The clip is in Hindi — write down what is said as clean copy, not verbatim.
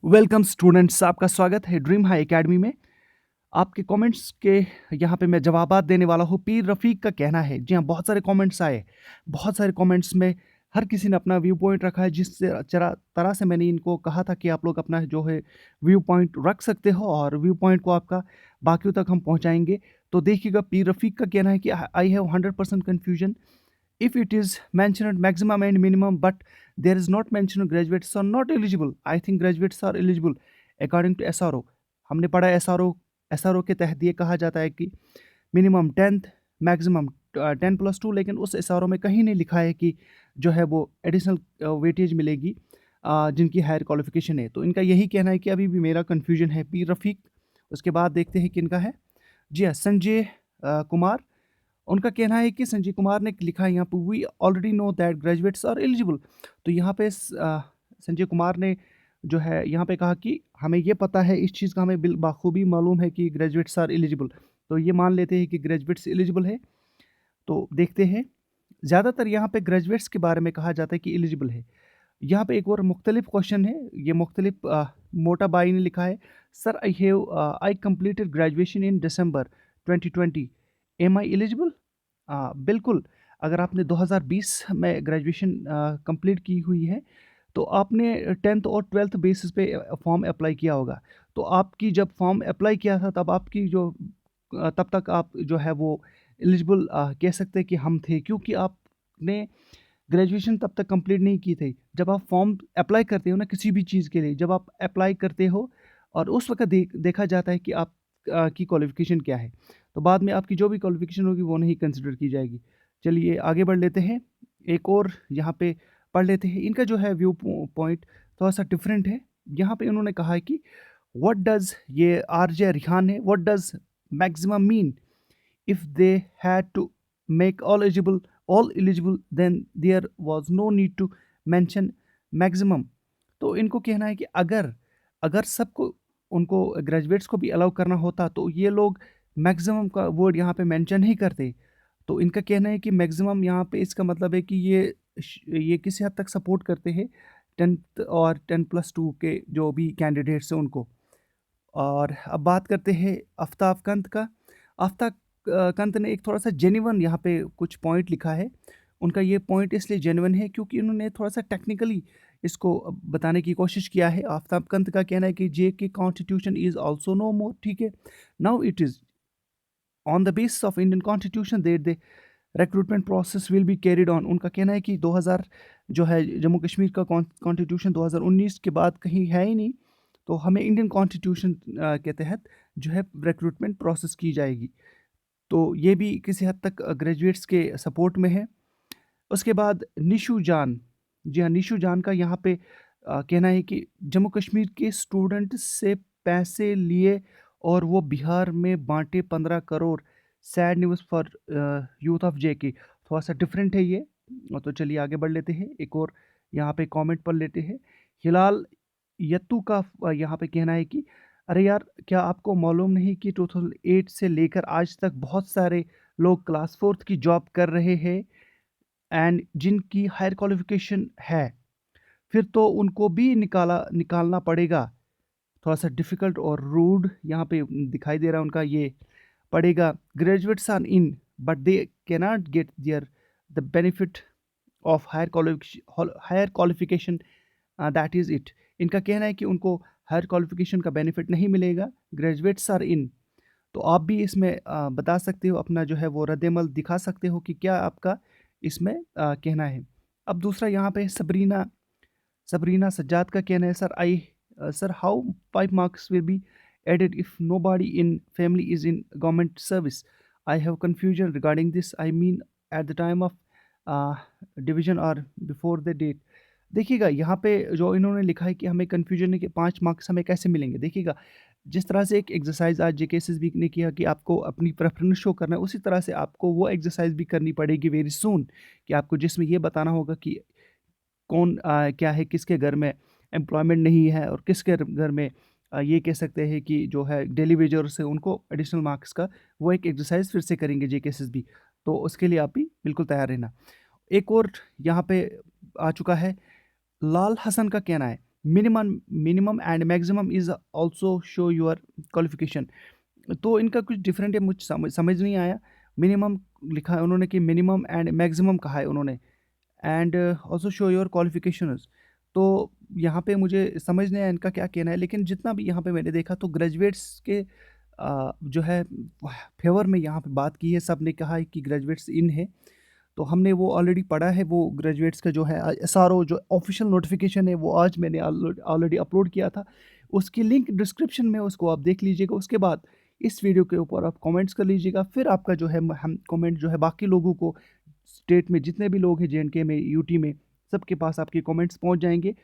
वेलकम स्टूडेंट्स, आपका स्वागत है ड्रीम हाई एकेडमी में। आपके कमेंट्स के यहाँ पे मैं जवाबात देने वाला हूँ। पीर रफ़ीक का कहना है, जी हाँ, बहुत सारे कमेंट्स आए। बहुत सारे कमेंट्स में हर किसी ने अपना व्यू पॉइंट रखा है, जिस तरह से मैंने इनको कहा था कि आप लोग अपना जो है व्यू पॉइंट रख सकते हो और व्यू पॉइंट को आपका बाकियों तक हम पहुँचाएँगे। तो देखिएगा, पीर रफ़ीक का कहना है कि I have 100% confusion if it is mentioned maximum and minimum but there is not mentioned graduates are not eligible. I think graduates are eligible according to SRO. हमने पढ़ा SRO के तहत ये कहा जाता है कि मिनिमम 10th मैक्सिमम 10+2, लेकिन उस SRO में कहीं नहीं लिखा है कि जो है वो एडिशनल वेटेज मिलेगी जिनकी हायर क्वालिफिकेशन है। तो इनका यही कहना है कि अभी भी मेरा कन्फ्यूजन है। पीर रफ़ीक, उसके बाद देखते हैं किनका है। जी हाँ, संजय कुमार, उनका कहना है कि संजय कुमार ने लिखा है यहाँ पे we already know that graduates are eligible. तो यहाँ पे संजय कुमार ने जो है यहाँ पे कहा कि हमें ये पता है, इस चीज़ का हमें बाखूबी मालूम है कि ग्रेजुएट्स आर एलिजिबल। तो ये मान लेते हैं कि ग्रेजुएट्स एलिजिबल है। तो देखते हैं, ज़्यादातर यहाँ पे ग्रेजुएट्स के बारे में कहा जाता है कि एलिजिबल है। यहाँ पे एक और मुख्तलिफ क्वेश्चन है। ये मुख्तलिफ मोटा बाई ने लिखा है, sir I completed graduation in December 2020, am I eligible? बिल्कुल। अगर आपने 2020 में ग्रेजुएशन कंप्लीट की हुई है तो आपने 10th और 12th बेसिस पे फॉर्म अप्लाई किया होगा। तो आपकी जब फॉर्म अप्लाई किया था तब आपकी जो तब तक आप जो है वो एलिजिबल कह सकते हैं कि हम थे, क्योंकि आपने ग्रेजुएशन तब तक कंप्लीट नहीं की थी। जब आप फॉर्म अप्लाई करते हो ना किसी भी चीज़ के लिए, जब आप अप्लाई करते हो और उस वक़्त देखा जाता है कि आप की क्वालिफ़िकेशन क्या है। तो बाद में आपकी जो भी क्वालिफ़िकेशन होगी वो नहीं कंसिडर की जाएगी। चलिए आगे बढ़ लेते हैं। एक और यहाँ पे पढ़ लेते हैं। इनका जो है व्यू पॉइंट थोड़ा-सा डिफरेंट है। यहाँ पे इन्होंने कहा है कि व्हाट डज़, ये आरजे रिहान है, what does maximum mean? If they had to make all eligible, then there was no need to mention maximum. तो इनको कहना है कि अगर अगर सबको उनको ग्रेजुएट्स को भी अलाउ करना होता तो ये लोग मैक्सिमम का वर्ड यहाँ पे मेंशन ही करते। तो इनका कहना है कि मैक्सिमम यहाँ पे इसका मतलब है कि ये किसी हद तक सपोर्ट करते हैं 10th और 10+2 के जो भी कैंडिडेट्स हैं उनको। और अब बात करते हैं आफ्ताब कंत का। आफ्ताब कंत ने एक थोड़ा-सा जेन्युइन यहाँ पे कुछ पॉइंट लिखा है। उनका ये पॉइंट इसलिए जेन्युइन है क्योंकि उन्होंने थोड़ा-सा टेक्निकली इसको बताने की कोशिश किया है। आफ्ताब कंत का कहना है कि जेके कॉन्स्टिट्यूशन इज़ आल्सो नो मोर, ठीक है। Now it is on the basis of Indian constitution that the recruitment process will be carried on. उनका कहना है कि 2000 जो है जम्मू कश्मीर का कॉन्स्टिट्यूशन 2019 के बाद कहीं है ही नहीं। तो हमें इंडियन कॉन्स्टिट्यूशन के तहत जो है रिक्रूटमेंट प्रोसेस की जाएगी। तो ये भी किसी हद तक ग्रेजुएट्स के सपोर्ट में है। उसके बाद निशु जान, जी हाँ, निशु जान का यहाँ पे कहना है कि जम्मू कश्मीर के स्टूडेंट से पैसे लिए और वो बिहार में बांटे 15 crore, sad news for youth of JK. थोड़ा सा डिफरेंट है ये। तो चलिए आगे बढ़ लेते हैं। एक और यहाँ पे कमेंट पढ़ लेते हैं। हिलाल यत्तू का यहाँ पे कहना है कि अरे यार, क्या आपको मालूम नहीं कि 2008 से लेकर आज तक बहुत सारे लोग क्लास 4th की जॉब कर रहे हैं एंड जिनकी हायर क्वालिफिकेशन है, फिर तो उनको भी निकालना पड़ेगा। थोड़ा-सा डिफ़िकल्ट और रूड यहाँ पे दिखाई दे रहा है उनका ये पड़ेगा। Graduates are in but they cannot get their the benefit of higher qualification, that is it. इनका कहना है कि उनको हायर क्वालिफिकेशन का बेनिफिट नहीं मिलेगा। Graduates are in. तो आप भी इसमें बता सकते हो, अपना जो है वो रद्द-ए-अमल दिखा सकते हो कि क्या आपका इसमें कहना है। अब दूसरा यहाँ पे सबरीना सबरीना सज्जाद का कहना है, sir how 5 marks will be added if nobody in family is in government service? I have confusion regarding this, I mean at the time of division और बिफोर द डेट। देखिएगा, यहाँ पे जो इन्होंने लिखा है कि हमें कन्फ्यूजन है कि 5 मार्क्स हमें कैसे मिलेंगे। देखिएगा, जिस तरह से एक एक्सरसाइज आज जेकेएसएसबी ने किया कि आपको अपनी प्रेफरेंस शो करना है, उसी तरह से आपको वो एक्सरसाइज भी करनी पड़ेगी वेरी सून, कि आपको जिसमें ये बताना होगा कि कौन क्या है, किसके घर में एम्प्लॉयमेंट नहीं है और किसके घर में ये कह सकते हैं कि जो है डेली वेजर्स है उनको एडिशनल मार्क्स का वो एक एक्सरसाइज फिर से करेंगे जेकेएसएसबी। तो उसके लिए आप भी बिल्कुल तैयार रहना। एक और यहाँ पे आ चुका है। लाल हसन का कहना है minimum and maximum is also show your qualification. तो इनका कुछ डिफरेंट है, मुझे समझ नहीं आया। मिनिमम लिखा है उन्होंने कि मिनिमम एंड मैक्सिमम कहा है उन्होंने, and also show your qualifications. तो यहाँ पे मुझे समझ नहीं आया इनका क्या कहना है, लेकिन जितना भी यहाँ पे मैंने देखा तो ग्रेजुएट्स के जो है फेवर में यहाँ पे बात की है। सब ने कहा है कि ग्रेजुएट्स इन है, तो हमने वो ऑलरेडी पढ़ा है। वो ग्रेजुएट्स का जो है एसआरओ जो ऑफिशियल नोटिफिकेशन है वो आज मैंने ऑलरेडी अपलोड किया था। उसकी लिंक डिस्क्रिप्शन में, उसको आप देख लीजिएगा। उसके बाद इस वीडियो के ऊपर आप कमेंट्स कर लीजिएगा, फिर आपका जो है हम कमेंट जो है बाकी लोगों को, स्टेट में जितने भी लोग हैं, जेएंडके में, यूटी में, सबके पास आपके कमेंट्स पहुंच जाएंगे।